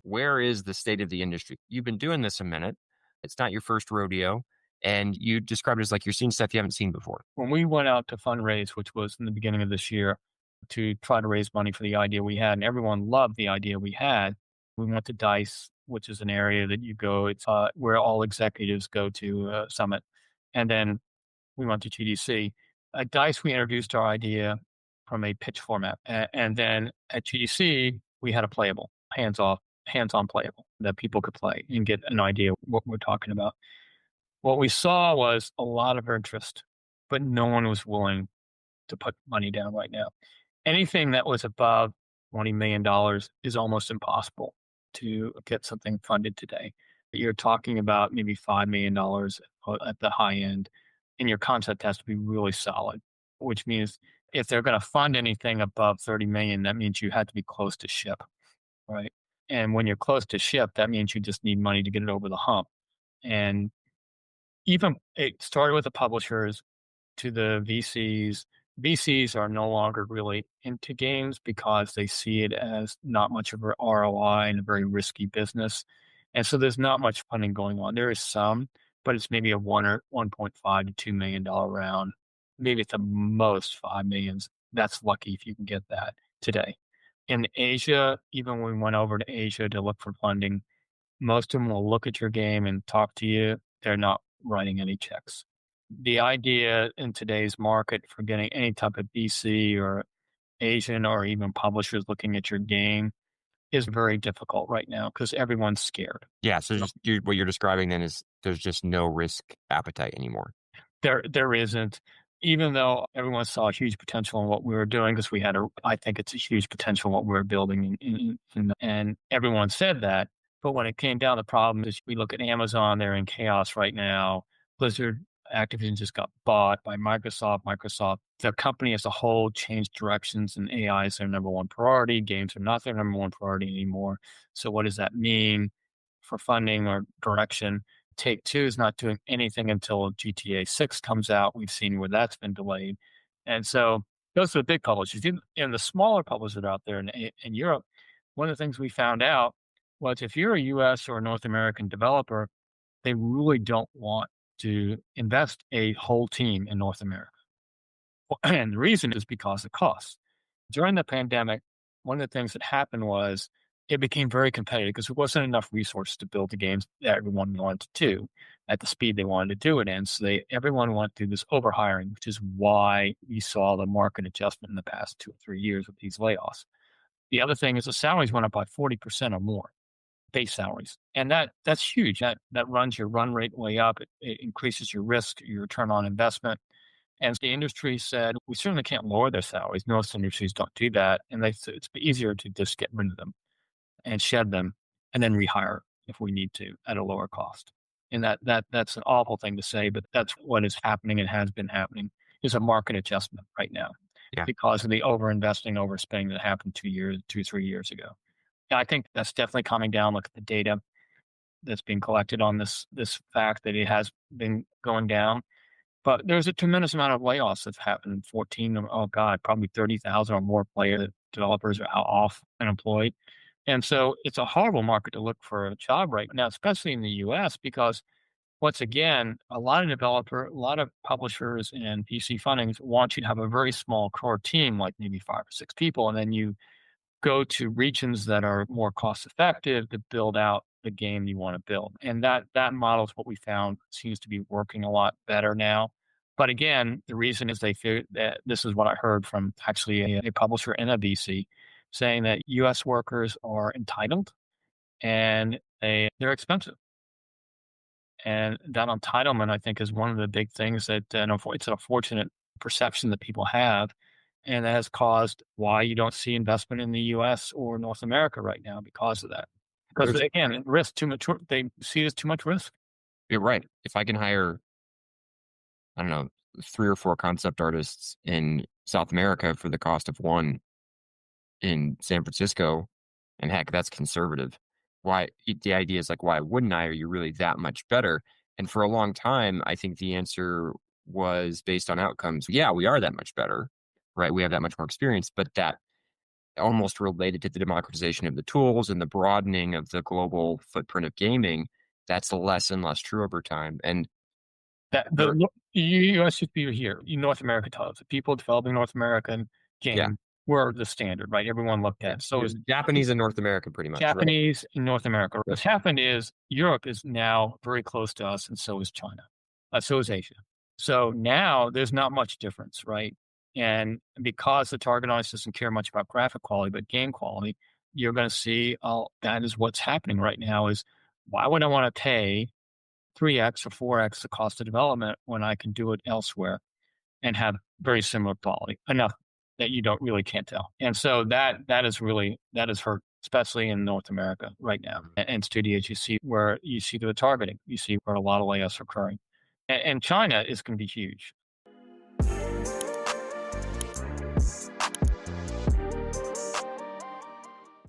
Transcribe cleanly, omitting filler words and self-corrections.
Where is the state of the industry? You've been doing this a minute. It's not your first rodeo. And you described it as like you're seeing stuff you haven't seen before. When we went out to fundraise, which was in the beginning of this year, to try to raise money for the idea we had, and everyone loved the idea we had, we went to Dice, which is an area that you go, it's where all executives go to summit. And then we went to GDC. At Dice, we introduced our idea from a pitch format. And then at GDC, we had a playable, hands off, hands on playable that people could play and get an idea what we're talking about. What we saw was a lot of interest, but no one was willing to put money down right now. Anything that was above $20 million is almost impossible to get something funded today. You're talking about maybe $5 million at the high end, and your concept has to be really solid, which means if they're going to fund anything above 30 million, that means you had to be close to ship, right? And when you're close to ship, that means you just need money to get it over the hump. And even it started with the publishers to the VCs. VCs are no longer really into games because they see it as not much of an ROI and a very risky business. And so there's not much funding going on. There is some, but it's maybe a 1.5 to $2 million round. Maybe at the most 5 millions. That's lucky if you can get that today. In Asia, even when we went over to Asia to look for funding, most of them will look at your game and talk to you. They're not writing any checks. The idea in today's market for getting any type of VC or Asian or even publishers looking at your game is very difficult right now because everyone's scared. Yeah. So just what you're describing then is there's just no risk appetite anymore. There isn't, even though everyone saw a huge potential in what we were doing because I think it's a huge potential in what we're building, and everyone said that. But when it came down, the problem is we look at Amazon, they're in chaos right now. Blizzard, Activision just got bought by Microsoft. The company as a whole changed directions, and AI is their number one priority. Games are not their number one priority anymore. So what does that mean for funding or direction? Take Two is not doing anything until GTA 6 comes out. We've seen where that's been delayed. And so those are the big publishers. And the smaller publishers out there in Europe, one of the things we found out was if you're a US or a North American developer, they really don't want to invest a whole team in North America. And the reason is because of costs. During the pandemic, one of the things that happened was it became very competitive because there wasn't enough resources to build the games that everyone wanted to do at the speed they wanted to do it in. So everyone went through this overhiring, which is why we saw the market adjustment in the past 2 or 3 years with these layoffs. The other thing is the salaries went up by 40% or more, base salaries. And that's huge. That runs your run rate way up. It increases your risk, your return on investment. And the industry said, we certainly can't lower their salaries. Most industries don't do that. And they said it's easier to just get rid of them and shed them and then rehire if we need to at a lower cost. And that's an awful thing to say, but that's what is happening and has been happening is a market adjustment right now Yeah. because of the overinvesting, overspending that happened 3 years ago. And I think that's definitely calming down. Look at the data that's being collected on this fact that it has been going down. But there's a tremendous amount of layoffs that's happened. 14, oh God, probably 30,000 or more developers are off unemployed. And so it's a horrible market to look for a job right now, especially in the US, because once again, a lot of publishers and PC fundings want you to have a very small core team, like maybe 5 or 6 people, and then you go to regions that are more cost effective to build out the game you want to build. And that model is what we found seems to be working a lot better now. But again, the reason is they feel that this is what I heard from actually a publisher and a VC saying that US workers are entitled and they're expensive. And that entitlement, I think, is one of the big things that it's an unfortunate perception that people have. And that has caused why you don't see investment in the US or North America right now because of that. Because There's, again, risk too much, they see it as too much risk. you're right. If I can hire, I don't know, 3 or 4 concept artists in South America for the cost of one in San Francisco, and heck, that's conservative. The idea is like, why wouldn't I? Are you really that much better? And for a long time, I think the answer was based on outcomes. Yeah, we are that much better, right? We have that much more experience, but that almost related to the democratization of the tools and the broadening of the global footprint of gaming, that's less and less true over time. And That there, US should be here. In North America titles, the people developing North American yeah, game were the standard, right? Everyone looked yeah, at. So is Japanese and North America, pretty much, right? Japanese in North America. Yep. What's happened is Europe is now very close to us, and so is China. So is Asia. So now there's not much difference, right? And because the target audience doesn't care much about graphic quality, but game quality, you're going to see, oh, that is what's happening right now. Is why would I want to pay 3x or 4x the cost of development when I can do it elsewhere and have very similar quality enough that you don't really can't tell. And so that is really that is hurt, especially in North America right now. Mhm. And studios, you see where you see the targeting, you see where a lot of layoffs are occurring. And China is going to be huge.